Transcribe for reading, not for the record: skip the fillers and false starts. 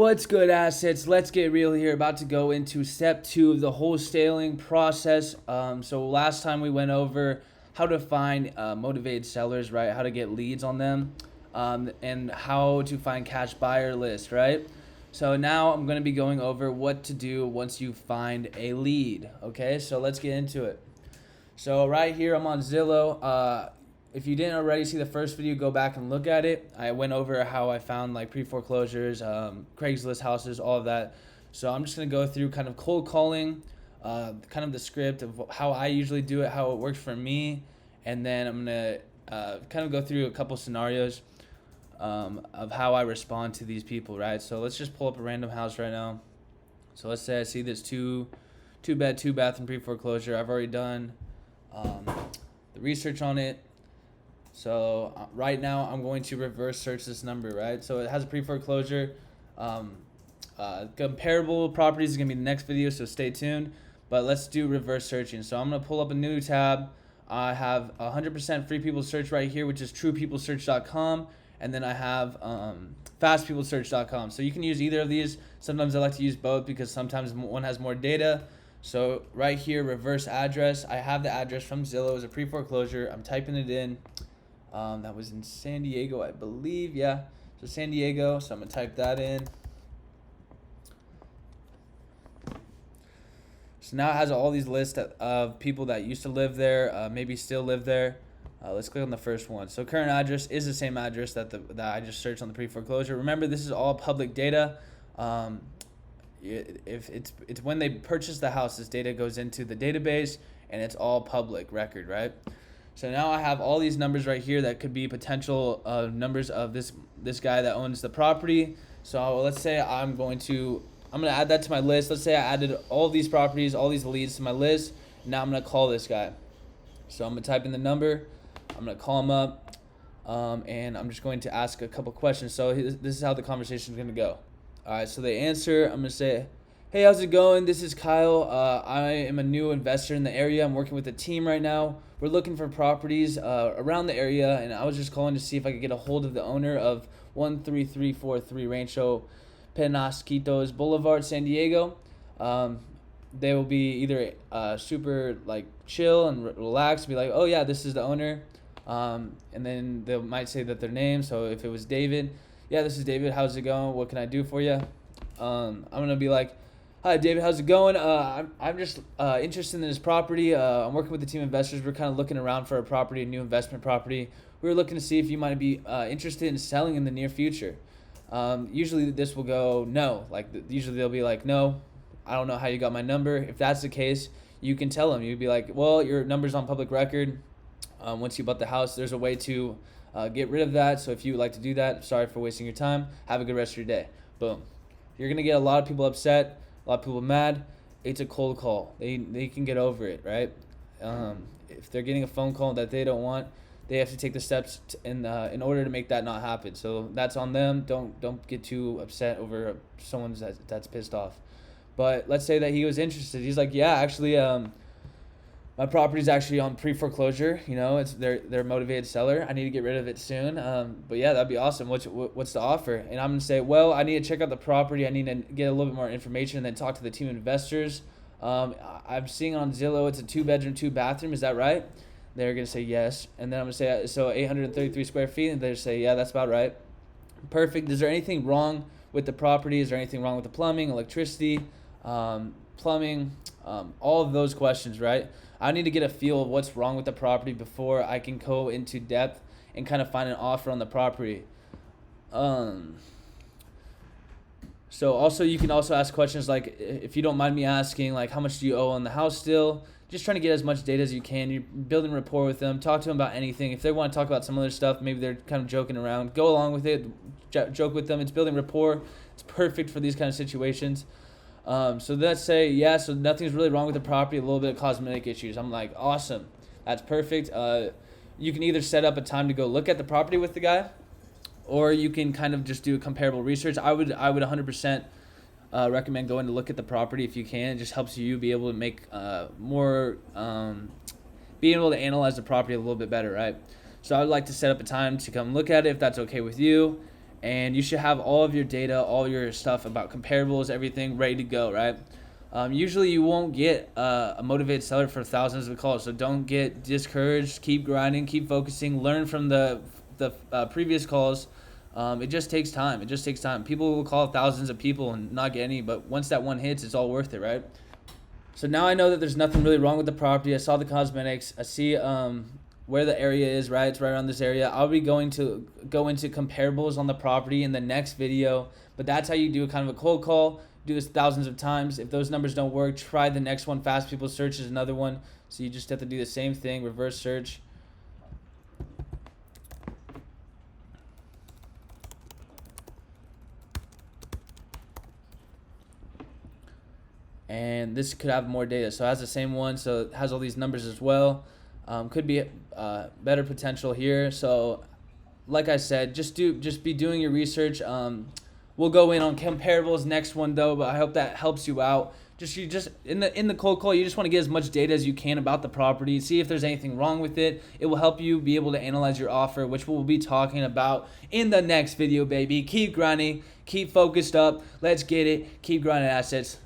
What's good, assets? Let's get real here. About to go into step 2 of the wholesaling process. So last time we went over how to find motivated sellers, right? How to get leads on them, and how to find cash buyer list, right? So now I'm going to be going over what to do once you find a lead. Okay, so let's get into it. So right here, I'm on Zillow. If you didn't already see the first video, go back and look at it. I went over how I found like pre-foreclosures, Craigslist houses, all of that. So I'm just going to go through kind of cold calling, kind of the script of how I usually do it, how it works for me. And then I'm going to kind of go through a couple scenarios of how I respond to these people, right? So let's just pull up a random house right now. So let's say I see this two bed, 2 bathroom pre-foreclosure. I've already done the research on it. So right now I'm going to reverse search this number, right? So it has a pre-foreclosure. Comparable properties is going to be the next video, so stay tuned. But let's do reverse searching. So I'm going to pull up a new tab. I have 100% free people search right here, which is truepeoplesearch.com. And then I have fastpeoplesearch.com. So you can use either of these. Sometimes I like to use both because sometimes one has more data. So right here, reverse address. I have the address from Zillow as a pre-foreclosure. I'm typing it in. That was in San Diego, I believe. Yeah, so San Diego. So I'm going to type that in. So now it has all these lists of people that used to live there, maybe still live there. Let's click on the first one. So current address is the same address that I just searched on the pre-foreclosure. Remember, this is all public data. If it's when they purchase the house, this data goes into the database, and it's all public record, right? So now I have all these numbers right here that could be potential numbers of this guy that owns the property. So let's say I'm going to add that to my list. Let's say I added all these properties, all these leads to my list. Now I'm going to call this guy. So I'm going to type in the number. I'm going to call him up, and I'm just going to ask a couple questions. So this is how the conversation is going to go. All right, so they answer. I'm going to say, hey, how's it going? This is Kyle. I am a new investor in the area. I'm working with a team right now. We're looking for properties around the area, and I was just calling to see if I could get a hold of the owner of 13343 Rancho Penasquitos Boulevard, San Diego. They will be either super like chill and relaxed, be like, oh yeah, this is the owner. And then they might say that their name. So if it was David, yeah, this is David. How's it going? What can I do for you? I'm going to be like, hi, David. How's it going? I'm just interested in this property. I'm working with the team of investors. We're kind of looking around for a property, a new investment property. We were looking to see if you might be interested in selling in the near future. Usually this will go no. Usually they'll be like, no, I don't know how you got my number. If that's the case, you can tell them. You'd be like, well, your number's on public record. Once you bought the house, there's a way to get rid of that. So if you would like to do that, sorry for wasting your time. Have a good rest of your day. Boom. You're going to get a lot of people upset, a lot of people mad. It's a cold call. They can get over it, right? If they're getting a phone call that they don't want, they have to take the steps in order to make that not happen. So that's on them. Don't get too upset over someone that's pissed off. But let's say that he was interested. He's like, yeah, actually, my property's actually on pre-foreclosure. You know, it's they're a motivated seller. I need to get rid of it soon. But yeah, that'd be awesome. What's the offer? And I'm gonna say, well, I need to check out the property. I need to get a little bit more information and then talk to the team of investors. I'm seeing on Zillow it's a 2-bedroom, 2-bathroom. Is that right? They're gonna say yes. And then I'm gonna say, so 833 square feet. And they say, yeah, that's about right. Perfect. Is there anything wrong with the property? Is there anything wrong with the plumbing, electricity? Plumbing, all of those questions, right? I need to get a feel of what's wrong with the property before I can go into depth and kind of find an offer on the property. So also you can also ask questions like, if you don't mind me asking, like, how much do you owe on the house still? Just trying to get as much data as you can. You're building rapport with them. Talk to them about anything. If they want to talk about some other stuff, maybe they're kind of joking around, go along with it, joke with them. It's building rapport. It's perfect for these kind of situations. So let's say, yeah, so nothing's really wrong with the property, a little bit of cosmetic issues. I'm like, awesome. That's perfect. You can either set up a time to go look at the property with the guy, or you can kind of just do a comparable research. I would 100% recommend going to look at the property if you can. It just helps you be able to make being able to analyze the property a little bit better, right? So I would like to set up a time to come look at it if that's okay with you. and you should have all of your data, all your stuff about comparables, everything ready to go, right? Usually you won't get a motivated seller for thousands of calls, so don't get discouraged. Keep grinding, keep focusing, learn from the previous calls. It just takes time. It just takes time. People will call thousands of people and not get any, but once that one hits, it's all worth it, right? So now I know that there's nothing really wrong with the property. I saw the cosmetics. I see where the area is, right? It's right around this area. I'll be going to go into comparables on the property in the next video, but that's how you do kind of a cold call. Do this thousands of times. If those numbers don't work, try the next one. Fast people search is another one. So you just have to do the same thing, reverse search. And this could have more data, so it has the same one, so it has all these numbers as well. Could be better potential here. So like I said, just be doing your research. We'll go in on comparables next one though, but I hope that helps you out. You just in the cold call, you just want to get as much data as you can about the property, see if there's anything wrong with it. It will help you be able to analyze your offer, which we'll be talking about in the next video, baby. Keep grinding, keep focused up. Let's get it. Keep grinding assets.